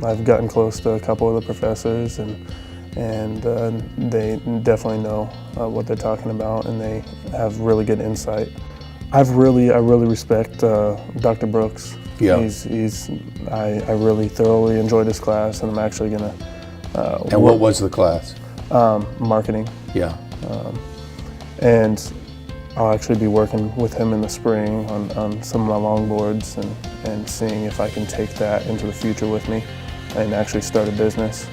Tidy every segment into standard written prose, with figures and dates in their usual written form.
I've gotten close to a couple of the professors, and they definitely know what they're talking about, and they have really good insight. I really respect Dr. Brooks. Yeah. I really thoroughly enjoyed his class, and I'm actually gonna. And what was the class? Marketing. Yeah. And I'll actually be working with him in the spring on some of my longboards and seeing if I can take that into the future with me and actually start a business.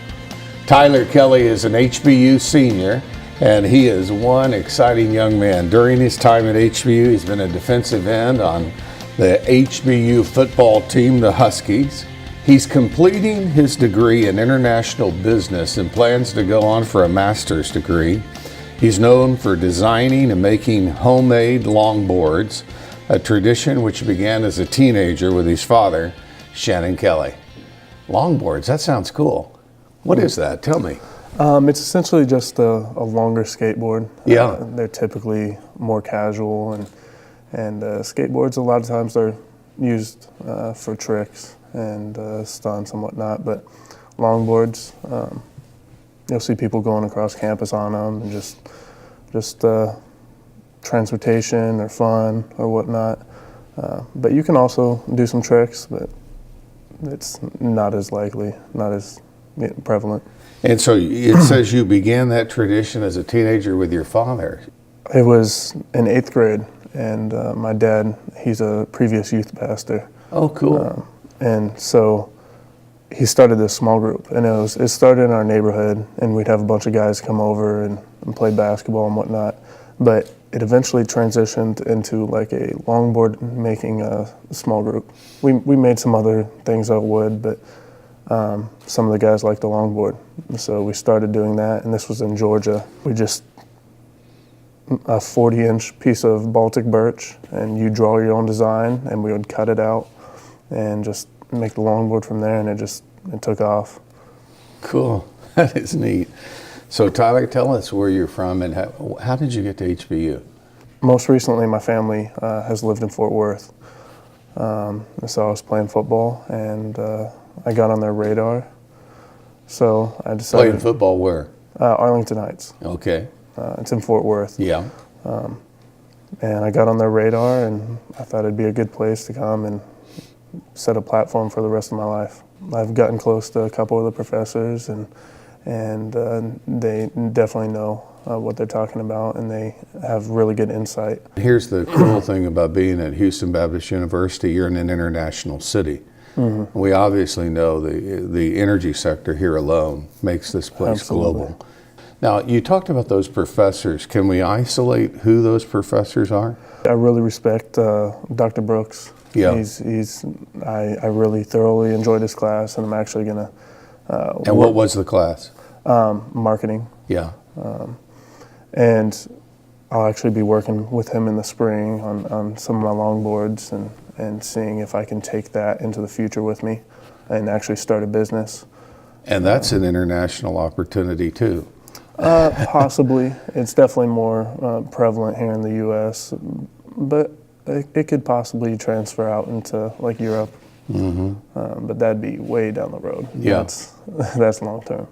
Tyler Kelly is an HBU senior, and he is one exciting young man. During his time at HBU, he's been a defensive end on the HBU football team, the Huskies. He's completing his degree in international business and plans to go on for a master's degree. He's known for designing and making homemade longboards, a tradition which began as a teenager with his father, Shannon Kelly. Longboards, that sounds cool. What is that? Tell me. It's essentially just a longer skateboard. Yeah. They're typically more casual, and skateboards a lot of times are used for tricks and stunts and whatnot, but longboards, you'll see people going across campus on them, and just transportation or fun or whatnot. But you can also do some tricks, but it's not as likely, not as prevalent. And so it says you began that tradition as a teenager with your father. It was in 8th grade, and my dad, he's a previous youth pastor. Oh, cool. And so he started this small group, and it started in our neighborhood, and we'd have a bunch of guys come over and play basketball and whatnot. But it eventually transitioned into like a longboard making small group. We made some other things out of wood, but some of the guys liked the longboard. So we started doing that, and this was in Georgia. We just, a 40-inch piece of Baltic birch, and you draw your own design, and we would cut it out and just make the longboard from there, and it took off. Cool. That is neat. So Tyler, tell us where you're from and how did you get to HBU? Most recently, my family has lived in Fort Worth. So I was playing football, and I got on their radar. So I decided. Playing football where? Arlington Heights. Okay. It's in Fort Worth. Yeah. And I got on their radar, and I thought it'd be a good place to come and set a platform for the rest of my life. I've gotten close to a couple of the professors, and they definitely know what they're talking about, and they have really good insight. Here's the cool thing about being at Houston Baptist University. You're in an international city. Mm-hmm. We obviously know the energy sector here alone makes this place Absolutely. Global. Now, you talked about those professors. Can we isolate who those professors are? I really respect Dr. Brooks. Yeah. I really thoroughly enjoyed his class, and I'm actually gonna. And what was the class? Marketing. Yeah. And I'll actually be working with him in the spring on some of my longboards and seeing if I can take that into the future with me and actually start a business. And that's an international opportunity too. Possibly. It's definitely more prevalent here in the U.S., but it could possibly transfer out into like Europe. Mm-hmm. But that'd be way down the road. Yeah. That's long term.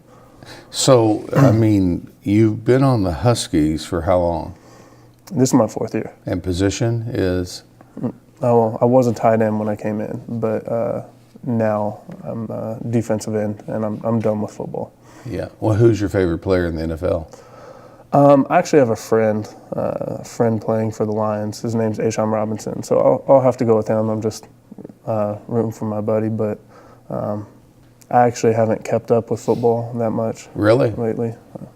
So, I mean, you've been on the Huskies for how long? This is my 4th year. And position is? Oh, I was a tight end when I came in, but now I'm a defensive end, and I'm done with football. Yeah. Well, who's your favorite player in the NFL? I actually have a friend playing for the Lions. His name's Ashawn Robinson, so I'll have to go with him. I'm just rooting for my buddy, but I actually haven't kept up with football that much. Really? Lately.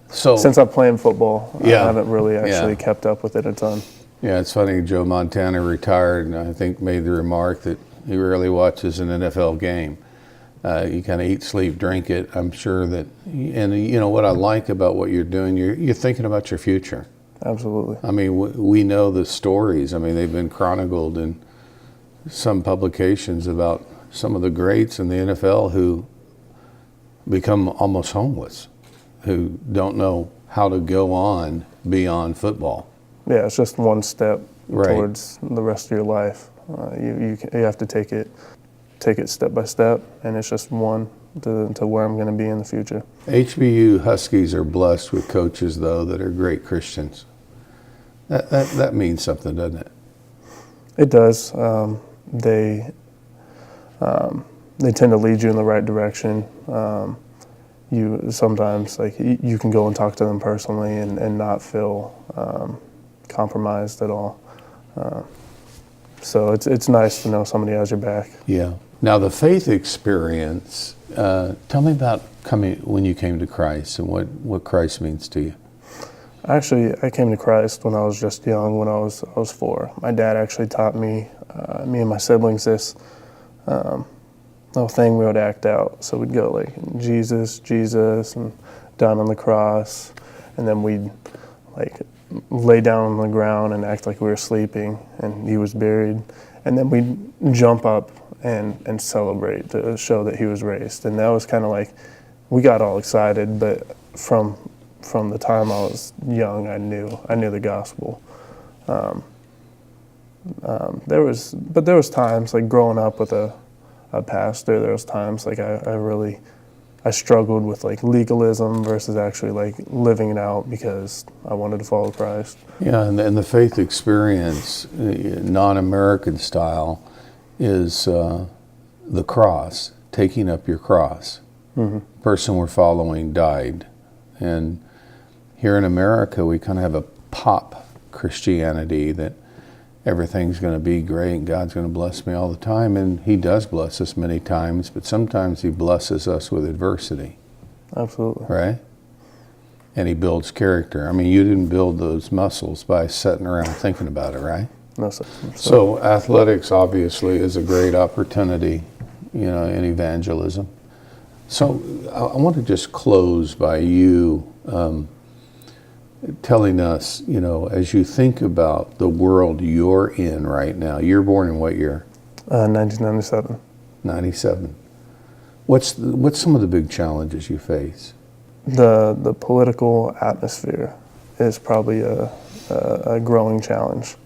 So since I'm playing football, yeah, I haven't really actually kept up with it a ton. Yeah, it's funny. Joe Montana retired, and I think made the remark that he rarely watches an NFL game. You kind of eat, sleep, drink it. I'm sure that, and you know what I like about what you're doing. You're thinking about your future. Absolutely. I mean, we know the stories. I mean, they've been chronicled in some publications about some of the greats in the NFL who become almost homeless, who don't know how to go on beyond football. Yeah, it's just one step Right. towards the rest of your life. You have to take it step by step, and it's just one to where I'm going to be in the future. HBU Huskies are blessed with coaches, though, that are great Christians. That means something, doesn't it? It does. They tend to lead you in the right direction. You sometimes, like, you can go and talk to them personally and not feel compromised at all. So it's nice to know somebody has your back. Yeah. Now, the faith experience, tell me about when you came to Christ and what Christ means to you. Actually, I came to Christ when I was just young, when I was 4. My dad actually taught me and my siblings, this little thing we would act out. So we'd go like, Jesus, Jesus, and down on the cross, and then we'd like lay down on the ground and act like we were sleeping and he was buried, and then we'd jump up and celebrate to show that he was raised. And that was kind of like, we got all excited, but from the time I was young, I knew the gospel. There was times, like growing up with a pastor, there was times like I struggled with like legalism versus actually like living it out because I wanted to follow Christ. Yeah, and the faith experience, non-American style, is the cross, taking up your cross. Mm-hmm. The person we're following died. And here in America, we kind of have a pop Christianity that everything's going to be great and God's going to bless me all the time. And he does bless us many times, but sometimes he blesses us with adversity. Absolutely. Right? And he builds character. I mean, you didn't build those muscles by sitting around thinking about it, right? No, sir. So athletics obviously is a great opportunity, in evangelism. So I want to just close by you telling us, as you think about the world you're in right now. You're born in what year? 1997. 97. What's some of the big challenges you face? The political atmosphere is probably a growing challenge.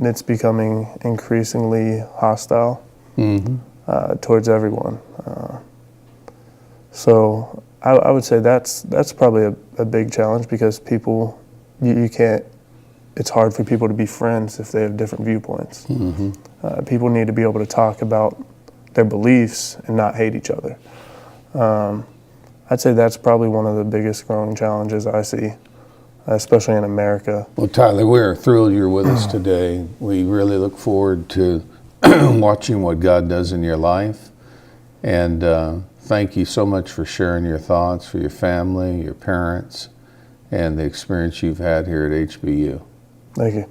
It's becoming increasingly hostile towards everyone. So I would say that's probably a big challenge, because people, you can't, it's hard for people to be friends if they have different viewpoints. Mm-hmm. People need to be able to talk about their beliefs and not hate each other. I'd say that's probably one of the biggest growing challenges I see, especially in America. Well, Tyler, we're thrilled you're with us today. We really look forward to watching what God does in your life. And thank you so much for sharing your thoughts for your family, your parents, and the experience you've had here at HBU. Thank you.